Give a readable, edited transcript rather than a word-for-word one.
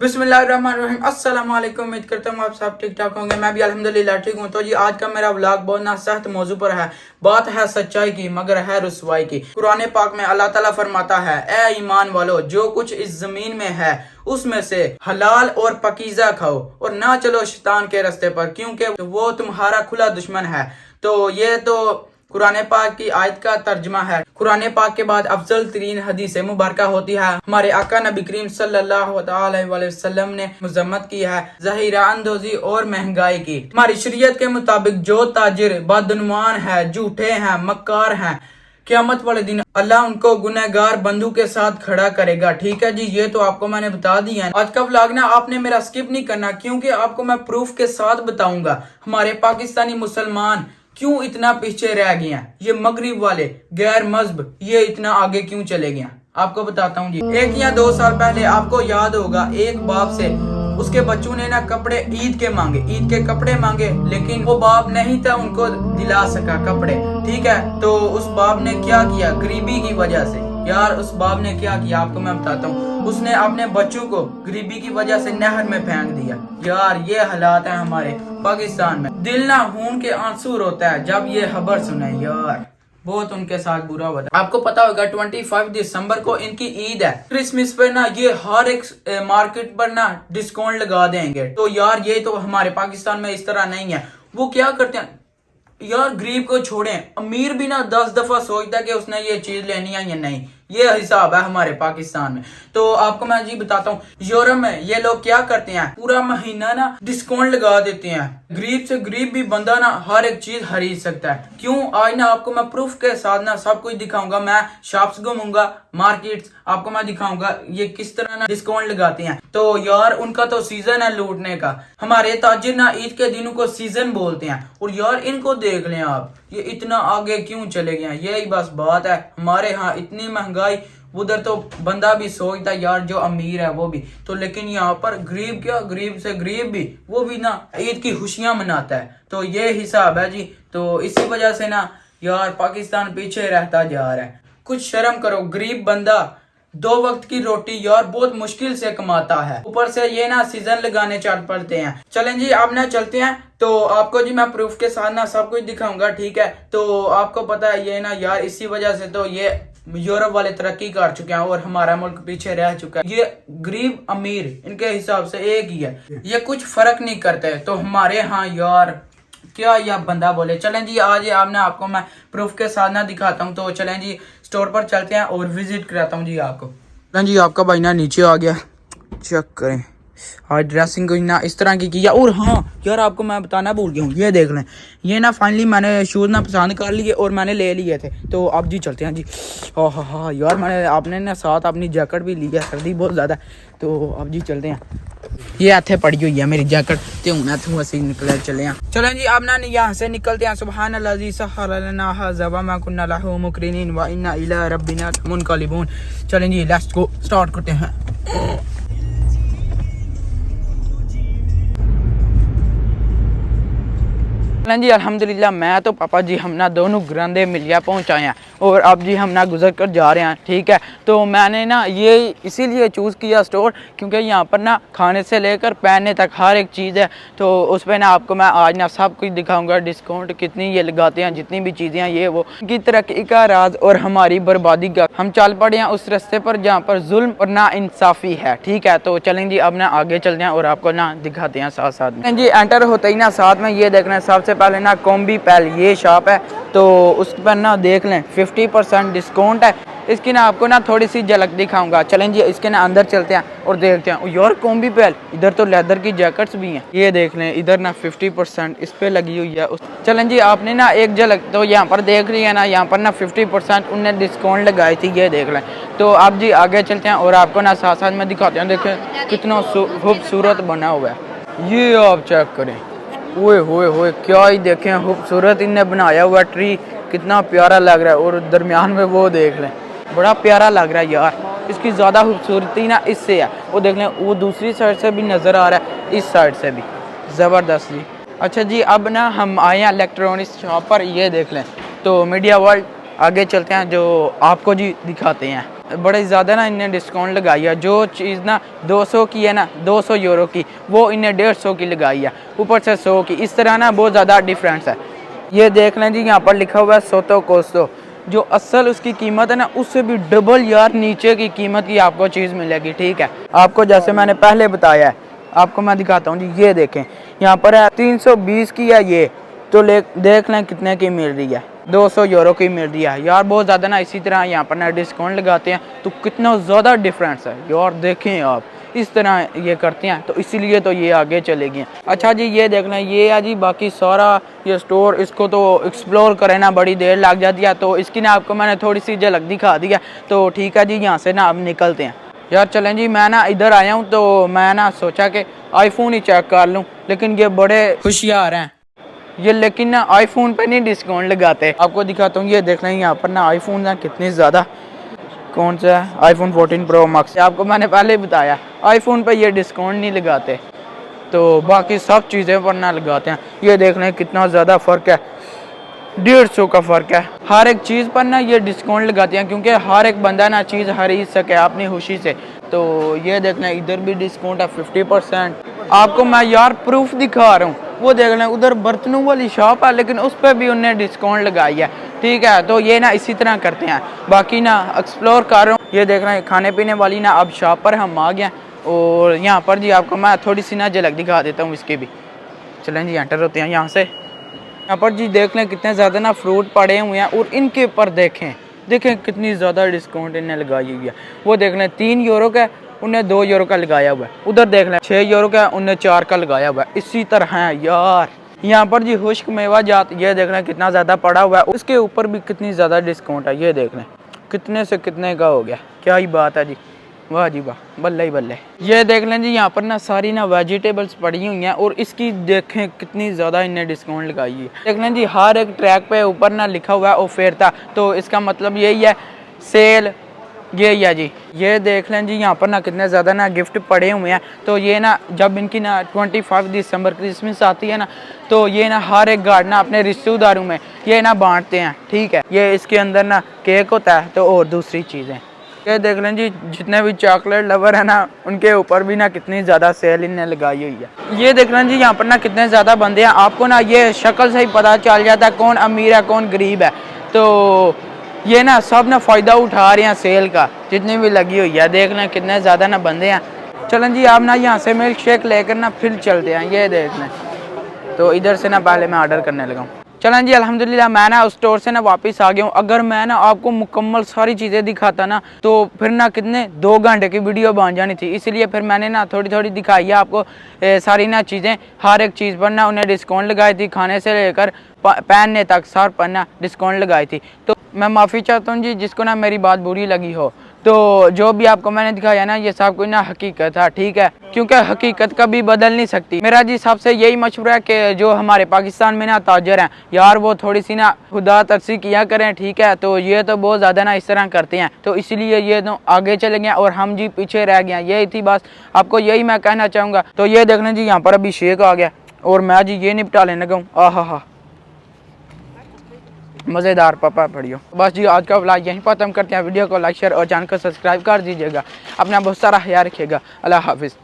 बिस्मिल्लाहिर्रहमानिर्रहीम। अस्सलाम वालेकुम। उम्मीद करता हूँ आप सब ठीक ठाक होंगे। मैं भी अल्हम्दुलिल्लाह ठीक हूँ। तो जी आज का मेरा व्लॉग बहुत ना सख्त मौजू पर है। बात है सच्चाई की मगर है रुसवाई की। कुरान पाक में अल्लाह ताला फरमाता है, ए ईमान वालो, जो कुछ इस जमीन में है उसमें से हलाल और पकीजा खाओ और ना चलो शैतान के रास्ते पर, क्योंकि वो तुम्हारा खुला दुश्मन है। तो ये तो कुरान पाक की आयत का तर्जमा है। कुरान पाक के बाद अफजल तरीन हदीस मुबारक होती है। हमारे आका नबी करीम सल्लल्लाहु अलैहि वसल्लम ने मजम्मत की है ज़हीरा अंदोजी और महंगाई की। हमारी शरीयत के मुताबिक जो ताजिर बदनुमान है, झूठे हैं, मक्कार हैं, क़यामत वाले दिन अल्लाह उनको गुनहगार बंदू के साथ खड़ा करेगा। ठीक है जी, ये तो आपको मैंने बता दिया है। आज का व्लॉग ना आपने मेरा स्किप नहीं करना, क्योंकि आपको मैं प्रूफ के साथ बताऊंगा हमारे पाकिस्तानी मुसलमान क्यों इतना पीछे रह गए हैं। ये मगरिब वाले गैर मजहब ये इतना आगे क्यों चले गए, आपको बताता हूँ जी। 1 या 2 साल पहले आपको याद होगा, एक बाप से उसके बच्चों ने ना कपड़े ईद के कपड़े मांगे, लेकिन वो बाप नहीं था उनको दिला सका कपड़े। ठीक है, तो उस बाप ने क्या किया, गरीबी की वजह से यार उस बाप ने क्या किया आपको मैं बताता हूँ। उसने अपने बच्चों को गरीबी की वजह से नहर में फेंक दिया। यार ये हालात है हमारे पाकिस्तान में। दिल ना खून के आंसू रोता है जब ये खबर सुने। यार बहुत उनके साथ बुरा हुआ। आपको पता होगा 25 दिसंबर को इनकी ईद है। क्रिसमस पे ना ये हर एक मार्केट पर ना डिस्काउंट लगा देंगे। तो यार ये तो हमारे पाकिस्तान में इस तरह नहीं है। वो क्या करते हैं यार, गरीब को छोड़ें, अमीर भी ना 10 दफा सोचता है कि उसने ये चीज लेनी है या नहीं। ये हिसाब है हमारे पाकिस्तान में। तो आपको मैं जी बताता हूँ, यूरोप में ये लोग क्या करते हैं, पूरा महीना ना डिस्काउंट लगा देते हैं। गरीब से गरीब भी बंदा ना हर एक चीज खरीद सकता है। क्यों, आज ना आपको मैं प्रूफ के साथ ना सब कुछ दिखाऊंगा। मैं शॉप्स घूमूंगा, मार्केट्स, आपको मैं दिखाऊंगा ये किस तरह ना डिस्काउंट लगाते हैं। तो यार उनका तो सीजन है लूटने का। हमारे ताजिर ना ईद के दिनों को सीजन बोलते हैं। और यार इनको देख लें आप, ये इतना आगे क्यों चले गए हैं। यही बस बात है, हमारे यहाँ इतनी महंगाई, उधर तो बंदा भी सोचता यार जो अमीर है वो भी तो, लेकिन यहाँ पर गरीब क्या, गरीब से गरीब भी वो भी ना ईद की खुशियां मनाता है। तो ये हिसाब है जी। तो इसी वजह से ना यार पाकिस्तान पीछे रहता जा रहा है। कुछ शर्म करो, गरीब बंदा 2 वक्त की रोटी यार बहुत मुश्किल से कमाता है, ऊपर से ये ना सीजन लगाने चल पड़ते हैं। चलें जी अब ना चलते हैं। तो आपको जी मैं प्रूफ के साथ ना सब कुछ दिखाऊंगा। ठीक है, तो आपको पता है ये ना यार इसी वजह से तो ये यूरोप वाले तरक्की कर चुके हैं और हमारा मुल्क पीछे रह चुका है। ये गरीब अमीर इनके हिसाब से एक ही है, ये कुछ फर्क नहीं करते। तो हमारे यहाँ यार क्या यह बंदा बोले। चलें जी आज आपने आपको मैं प्रूफ के साथ ना दिखाता हूँ। तो चलें जी स्टोर पर चलते हैं और विजिट कराता हूँ जी आपको। चलें जी आपका भाई ना नीचे आ गया, चेक करें आज ड्रेसिंग को ना इस तरह की किया। और हाँ यार आपको मैं बताना भूल गया हूँ, ये देख लें, ये ना फाइनली मैंने शूज़ ना पसंद कर लिए और मैंने ले लिए थे। तो अब जी चलते हैं जी। हाँ यार मैंने आपने ना साथ अपनी जैकेट भी ली है, सर्दी बहुत ज़्यादा। तो अब जी चलते हैं, ये इतने पड़ी हुई है मेरी जैकेट। तो हूँ असी निकले चले हैं। चलें जी अब ना यहाँ से निकलते हैं। सुबहान अल्लाज़ी सख़्ख़र लना हाज़ा व मा कुन्ना लहू मुक़रिनीन व इन्ना इला रब्बिना मुनक़लिबून। चलें जी लेट्स गो, स्टार्ट करते हैं। जी अल्हम्दुलिल्लाह मैं तो पापा जी हम ना दोनों ग्रंदे मिलिया पहुँचाए हैं और अब जी हम ना गुजर कर जा रहे हैं। ठीक है, तो मैंने ना ये इसीलिए चूज़ किया स्टोर, क्योंकि यहाँ पर ना खाने से लेकर पहनने तक हर एक चीज़ है। तो उस पर ना आपको मैं आज ना सब कुछ दिखाऊंगा, डिस्काउंट कितनी ये लगाते हैं, जितनी भी चीज़ें हैं ये वो की तरक्की का राज और हमारी बर्बादी का। हम चल पड़े हैं उस रास्ते पर जहाँ पर जुल्म और ना इंसाफ़ी है। ठीक है, तो चलें जी अब ना आगे चलते हैं और आपको ना दिखाते हैं साथ साथ में। जी एंटर होते ही ना साथ में ये देखना है, सबसे पहले ना कॉम्बी पैल ये शॉप है। तो उस पर ना देख लें 50% डिस्काउंट है। इसकी ना आपको ना थोड़ी सी झलक दिखाऊंगा। चलें जी इसके ना अंदर चलते हैं और देखते हैं। यार कॉम्बी पैल, इधर तो लेदर की जैकेट्स भी हैं, ये देख लें। इधर ना 50% इस पे लगी हुई है। चलें जी आपने ना एक झलक तो यहाँ पर देख रही है ना, यहाँ पर ना 50% उनने डिस्काउंट लगाई थी, ये देख लें। तो अब जी आगे चलते हैं और आपको ना साथ साथ में दिखाते हैं। देखें कितना खूबसूरत बना हुआ है, ये आप चेक करें। ओए होए होए क्या ही देखें खूबसूरत इनने बनाया हुआ ट्री, कितना प्यारा लग रहा है। और दरमियान में वो देख लें, बड़ा प्यारा लग रहा है यार। इसकी ज़्यादा खूबसूरती ना इससे है, वो देख लें वो दूसरी साइड से भी नज़र आ रहा है, इस साइड से भी ज़बरदस्त जी। अच्छा जी अब ना हम आए हैं इलेक्ट्रॉनिक्स शॉप पर, ये देख लें। तो मीडिया वर्ल्ड आगे चलते हैं जो आपको जी दिखाते हैं। बड़े ज़्यादा ना इन्हें डिस्काउंट लगाई है। जो चीज़ ना 200 की है ना 200 यूरो की, वो इन्हें 150 की लगाई है, ऊपर से 100 की। इस तरह ना बहुत ज़्यादा डिफरेंस है। ये देख लें जी, यहाँ पर लिखा हुआ है सोतो कोस्टो, जो असल उसकी कीमत है ना उससे भी डबल यार नीचे की कीमत की आपको चीज़ मिलेगी। ठीक है, आपको जैसे मैंने पहले बताया है, आपको मैं दिखाता हूँ जी। ये देखें, यहाँ पर है 320 की है ये, तो देख लें कितने की मिल रही है, 200 यूरो की मिल रही है यार। बहुत ज़्यादा ना इसी तरह यहाँ पर ना डिस्काउंट लगाते हैं, तो कितना ज़्यादा डिफरेंस है यार। देखें आप, इस तरह ये करते हैं, तो इसीलिए तो ये आगे चलेगी। अच्छा जी, ये देख लें, ये है जी बाकी सारा ये स्टोर। इसको तो एक्सप्लोर करें ना बड़ी देर लग जाती है, तो इसकी ना आपको मैंने थोड़ी सी झलक दिखा दी है। तो ठीक है जी, यहाँ से ना अब निकलते हैं यार। चलें जी, मैं ना इधर आया हूँ, तो मैं ना सोचा कि आईफोन ही चेक कर लूँ, लेकिन ये बड़े होशियार हैं ये, लेकिन ना आईफोन पे नहीं डिस्काउंट लगाते। आपको दिखाता हूँ, ये देख लें यहाँ पर ना आईफोन ना कितनी ज़्यादा, कौन सा है, आईफोन 14 प्रो मैक्स। आपको मैंने पहले ही बताया आईफोन पे ये डिस्काउंट नहीं लगाते, तो बाकी सब चीज़ें पर ना लगाते हैं। ये देख लें कितना ज़्यादा फ़र्क है, 150 का फ़र्क है। हर एक चीज़ पर ना ये डिस्काउंट लगाते हैं, क्योंकि हर एक बंदा ना चीज़ खरीद सके अपनी खुशी से। तो ये देखना, इधर भी डिस्काउंट है 50%। आपको मैं यार प्रूफ दिखा रहा हूँ, वो देख लें, उधर बर्तनों वाली शॉप है, लेकिन उस पर भी उन्हें डिस्काउंट लगाई है। ठीक है, तो ये ना इसी तरह करते हैं। बाकी ना एक्सप्लोर कर रहा हूँ। ये देख रहे हैं खाने पीने वाली ना अब शॉप पर हम आ गए, और यहाँ पर जी आपको मैं थोड़ी सी ना झलक दिखा देता हूँ इसकी भी। चलें जी, एंटर होते हैं यहाँ से। यहाँ पर जी देख लें कितने ज़्यादा ना फ्रूट पड़े हुए हैं, और इनके ऊपर देखें कितनी ज़्यादा डिस्काउंट इन्हें लगाई हुई है। वो देख लें 3 यूरो का, उन्हें 2 यूरो का लगाया हुआ है। उधर देख लें 6 यूरो का, उन्हें 4 का लगाया हुआ है। इसी तरह है यार। यहाँ पर जी खुश्क मेवा जात, ये देख लें कितना ज़्यादा पड़ा हुआ है, उसके ऊपर भी कितनी ज़्यादा डिस्काउंट है। ये देख लें कितने से कितने का हो गया, क्या ही बात है जी, वाह जी वाह, बल्ले ही बल्ले। ये देख लें जी, यहाँ पर ना सारी ना वेजिटेबल्स पड़ी हुई हैं, और इसकी देखें कितनी ज़्यादा इन्हें डिस्काउंट लगाई है। देख लें जी, हर एक ट्रैक पे ऊपर ना लिखा हुआ है ऑफर था, तो इसका मतलब यही है सेल, यही है जी। ये देख लें जी, यहाँ पर ना कितने ज़्यादा ना गिफ्ट पड़े हुए हैं। तो ये ना जब इनकी ना 25 दिसंबर क्रिसमस आती है ना, तो ये ना हर एक गार्ड ना अपने रिश्तेदारों में ये ना बांटते हैं। ठीक है, ये इसके अंदर ना केक होता है, तो और दूसरी चीज़ें। ये देख लें जी, जितने भी चॉकलेट लवर है ना, उनके ऊपर भी ना कितनी ज़्यादा सेल इन्हें लगाई हुई है। ये देख लें जी, यहाँ पर ना कितने ज़्यादा बंदे हैं। आपको ना ये शक्ल से ही पता चल जाता है कौन अमीर है कौन गरीब है। तो ये ना सब ना फ़ायदा उठा रहे हैं सेल का, जितनी भी लगी हुई है। देख लें कितने ज़्यादा ना बंदे हैं। चलें जी, आप ना यहाँ से मिल्क शेक लेकर ना फिर चलते हैं। ये देख लें, तो इधर से ना पहले मैं ऑर्डर करने लगा हूँ। चलें जी, अल्हम्दुलिल्लाह मैं ना उस स्टोर से ना वापस आ गया हूँ। अगर मैं ना आपको मुकम्मल सारी चीज़ें दिखाता ना, तो फिर ना कितने 2 घंटे की वीडियो बन जानी थी। इसलिए फिर मैंने ना थोड़ी थोड़ी दिखाई है आपको सारी ना चीज़ें। हर एक चीज़ पर ना उन्हें डिस्काउंट लगाई थी, खाने से लेकर पहनने तक सर पर ना डिस्काउंट लगाई थी। तो मैं माफ़ी चाहता हूँ जी जिसको ना मेरी बात बुरी लगी हो। तो जो भी आपको मैंने दिखाया ना, ये सब कुछ ना हकीकत है। ठीक है, क्योंकि हकीकत कभी बदल नहीं सकती। मेरा जी सबसे यही मशवरा है कि जो हमारे पाकिस्तान में ना ताजर हैं यार, वो थोड़ी सी ना खुदा तरसी किया करें। ठीक है, तो ये तो बहुत ज़्यादा ना इस तरह करते हैं, तो इसलिए ये तो आगे चले गए और हम जी पीछे रह गए। यही थी बस, आपको यही मैं कहना चाहूँगा। तो ये देखना जी, यहाँ पर अभी शेक आ गया, और मैं जी ये निपटा लेने लगा हूँ। हा, मज़ेदार पापा पढ़ियो। बस जी, आज का व्लॉग यहीं पर खत्म करते हैं। वीडियो को लाइक शेयर और चैनल को सब्सक्राइब कर दीजिएगा। अपना बहुत सारा ख्याल रखिएगा। अल्लाह हाफिज़।